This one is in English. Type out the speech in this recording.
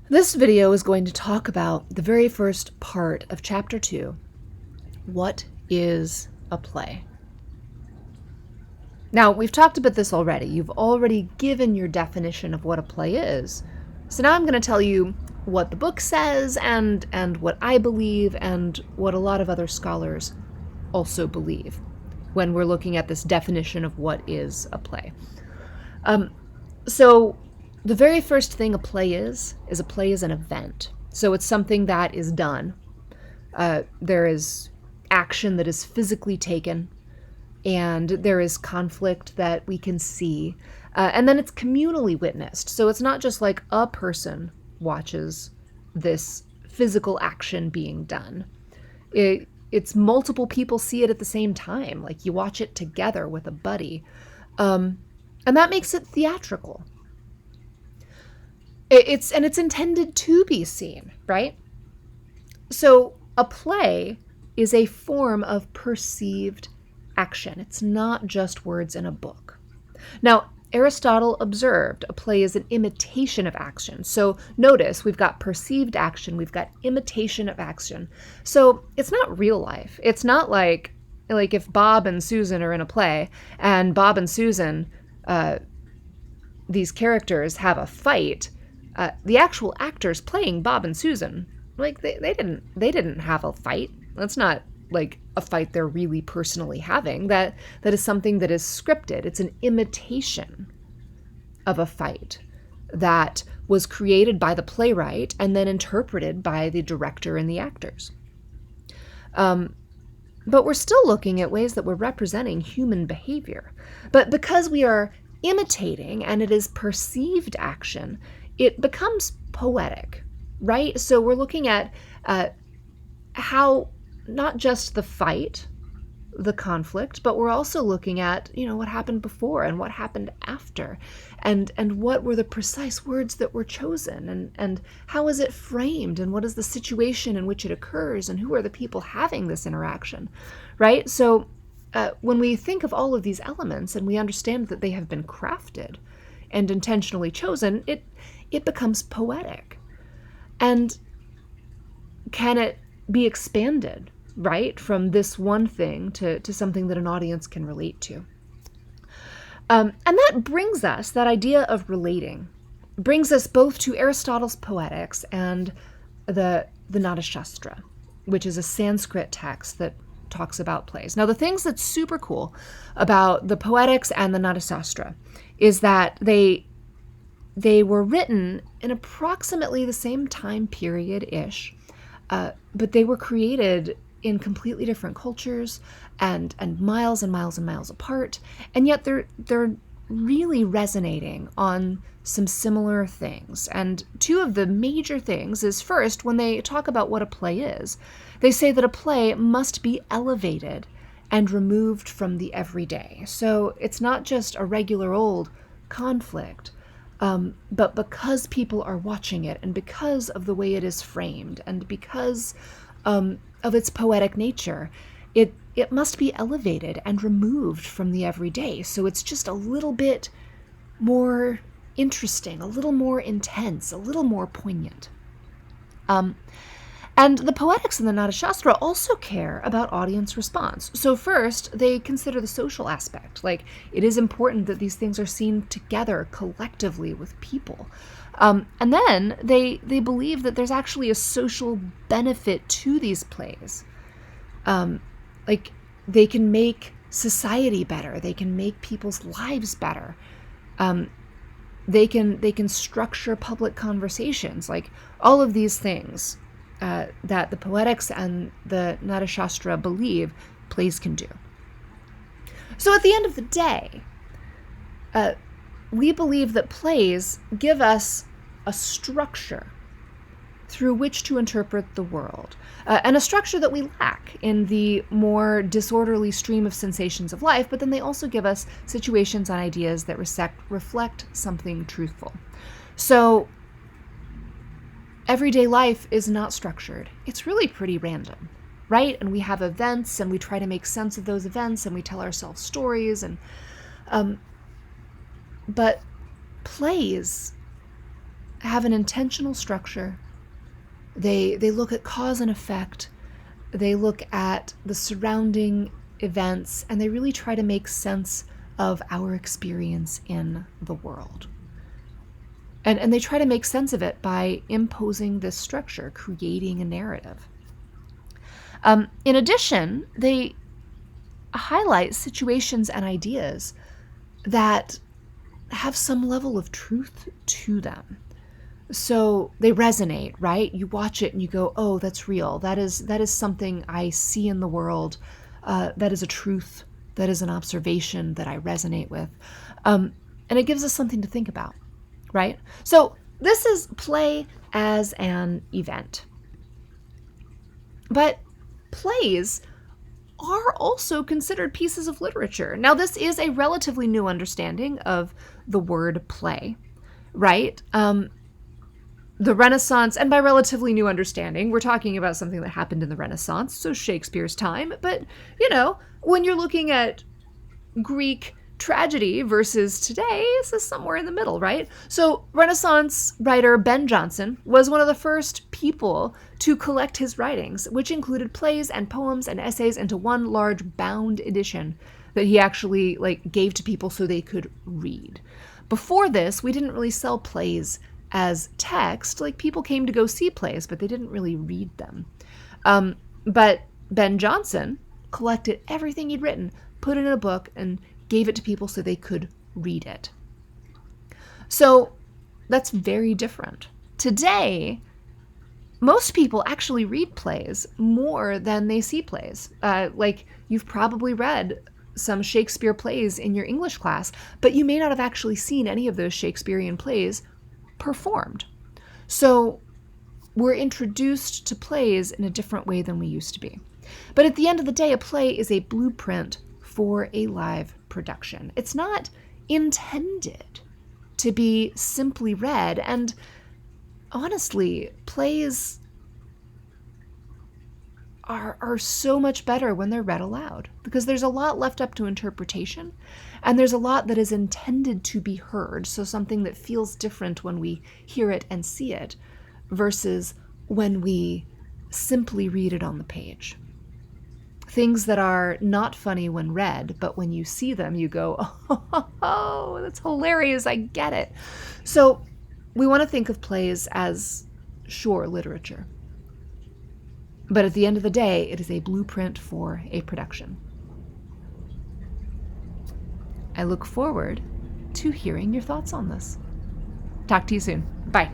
This video is going to talk about the very first part of Chapter 2. What is a play? Now, we've talked about this already. You've already given your definition of what a play is. So now I'm going to tell you what the book says and what I believe and what a lot of other scholars also believe when we're looking at this definition of what is a play. So the very first thing a play is a play is an event. So it's something that is done. There is action that is physically taken, and there is conflict that we can see. And then it's communally witnessed. So it's not just like a person watches this physical action being done. It's multiple people see it at the same time. Like you watch it together with a buddy. And that makes it theatrical. It's intended to be seen, right? So a play is a form of perceived action. It's not just words in a book. Now, Aristotle observed a play is an imitation of action. So notice we've got perceived action, we've got imitation of action. So it's not real life. It's not like if Bob and Susan are in a play and Bob and Susan, these characters have a fight. The actual actors playing Bob and Susan, like they didn't have a fight. That's not like a fight they're really personally having. That is something that is scripted. It's an imitation of a fight that was created by the playwright and then interpreted by the director and the actors. But we're still looking at ways that we're representing human behavior. But because we are imitating and it is perceived action, it becomes poetic, right? So we're looking at how not just the fight, the conflict, but we're also looking at, what happened before and what happened after, and what were the precise words that were chosen, and how is it framed, and what is the situation in which it occurs, and who are the people having this interaction, right? So when we think of all of these elements and we understand that they have been crafted and intentionally chosen, it becomes poetic. And can it be expanded, right, from this one thing to something that an audience can relate to? And that brings us, that idea of relating, brings us both to Aristotle's Poetics and the Natashastra, which is a Sanskrit text that talks about plays. Now, the things that's super cool about the Poetics and the Natashastra is that they were written in approximately the same time period-ish, but they were created in completely different cultures and miles and miles and miles apart, and yet they're really resonating on some similar things. And two of the major things is, first, when they talk about what a play is, they say that a play must be elevated and removed from the everyday. So it's not just a regular old conflict, but because people are watching it, and because of the way it is framed, and because of its poetic nature, it must be elevated and removed from the everyday. So it's just a little bit more interesting, a little more intense, a little more poignant. And the Poetics and the Natashastra also care about audience response. So first, they consider the social aspect. Like, it is important that these things are seen together, collectively, with people. And then they believe that there's actually a social benefit to these plays. Like, they can make society better. They can make people's lives better. They can structure public conversations. Like, all of these things that the Poetics and the Natashastra believe plays can do. So at the end of the day, we believe that plays give us a structure through which to interpret the world, and a structure that we lack in the more disorderly stream of sensations of life, but then they also give us situations and ideas that reflect something truthful. So everyday life is not structured. It's really pretty random, right? And we have events, and we try to make sense of those events, and we tell ourselves stories, and but plays have an intentional structure. They look at cause and effect. They look at the surrounding events, and they really try to make sense of our experience in the world. And they try to make sense of it by imposing this structure, creating a narrative. In addition, they highlight situations and ideas that have some level of truth to them. So they resonate, right? You watch it and you go, oh, that's real. That is something I see in the world. That is a truth. That is an observation that I resonate with. And it gives us something to think about, right? So this is play as an event. But plays are also considered pieces of literature. Now, this is a relatively new understanding of the word play, right? The Renaissance, and by relatively new understanding, we're talking about something that happened in the Renaissance, so Shakespeare's time. But, when you're looking at Greek tragedy versus today, this is somewhere in the middle, right? So Renaissance writer Ben Jonson was one of the first people to collect his writings, which included plays and poems and essays into one large bound edition that he actually gave to people so they could read. Before this, we didn't really sell plays as text. People came to go see plays, but they didn't really read them. But Ben Jonson collected everything he'd written, put it in a book, and gave it to people so they could read it. So that's very different. Today, most people actually read plays more than they see plays. You've probably read some Shakespeare plays in your English class, but you may not have actually seen any of those Shakespearean plays performed. So we're introduced to plays in a different way than we used to be. But at the end of the day, a play is a blueprint for a live production. It's not intended to be simply read. And honestly, plays are so much better when they're read aloud, because there's a lot left up to interpretation, and there's a lot that is intended to be heard, so something that feels different when we hear it and see it versus when we simply read it on the page. Things that are not funny when read, but when you see them, you go, oh, that's hilarious, I get it. So we want to think of plays as, sure, literature. But at the end of the day, it is a blueprint for a production. I look forward to hearing your thoughts on this. Talk to you soon. Bye.